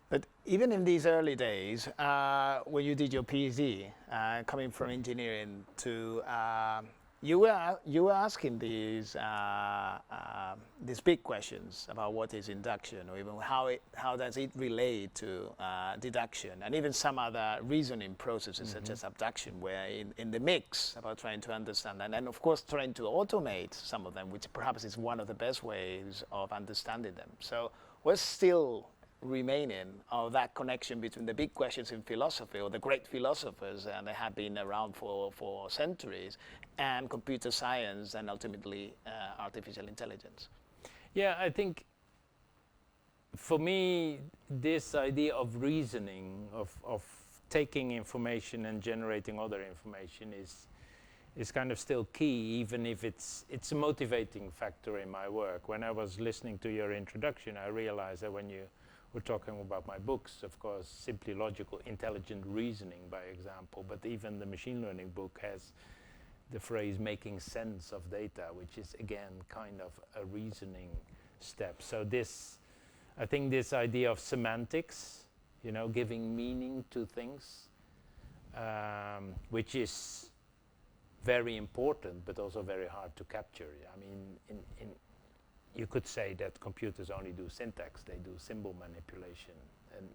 But even in these early days, when you did your PhD, coming from engineering to, you were asking these big questions about what is induction, or even how does it relate to deduction, and even some other reasoning processes such as abduction, where in the mix about trying to understand, and then of course trying to automate some of them, which perhaps is one of the best ways of understanding them. So we're still remaining of that connection between the big questions in philosophy, or the great philosophers, and they have been around for centuries, and computer science, and ultimately artificial intelligence. Yeah, I think for me, this idea of reasoning, of taking information and generating other information is kind of still key, even if it's a motivating factor in my work. When I was listening to your introduction, I realized that when you were talking about my books, of course, simply logical, intelligent reasoning, by example, but even the machine learning book has the phrase making sense of data, which is again kind of a reasoning step. So this, I think this idea of semantics, giving meaning to things, which is very important, but also very hard to capture. I mean, you could say that computers only do syntax, they do symbol manipulation.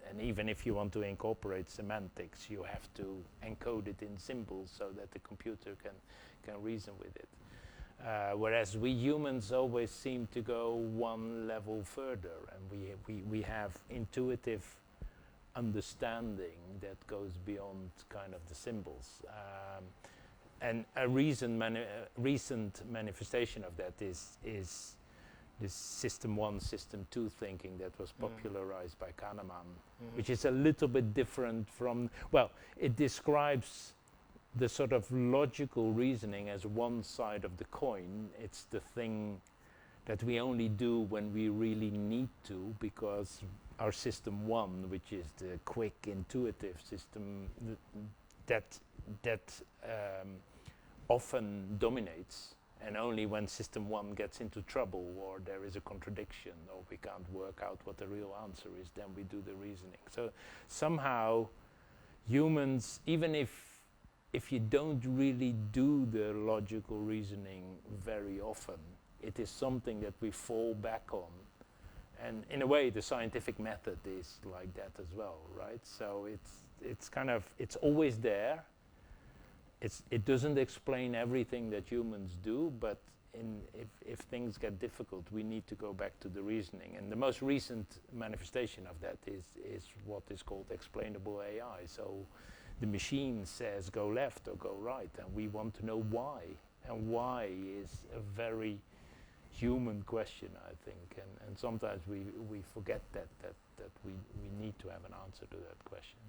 And even if you want to incorporate semantics, you have to encode it in symbols so that the computer can reason with it. Whereas we humans always seem to go one level further, and we have intuitive understanding that goes beyond kind of the symbols. And a recent manifestation of that is this System 1, System 2 thinking that was popularized by Kahneman, which is a little bit different from, well, it describes the sort of logical reasoning as one side of the coin. It's the thing that we only do when we really need to, because our System 1, which is the quick, intuitive system that often dominates, and only when System 1 gets into trouble, or there is a contradiction, or we can't work out what the real answer is, then we do the reasoning. So somehow humans, even if you don't really do the logical reasoning very often, it is something that we fall back on. And in a way, the scientific method is like that as well, right? So it's kind of, it's always there. It doesn't explain everything that humans do, but if things get difficult, we need to go back to the reasoning. And the most recent manifestation of that is what is called explainable AI. So the machine says go left or go right, and we want to know why. And why is a very human question, I think. And sometimes we forget that we need to have an answer to that question.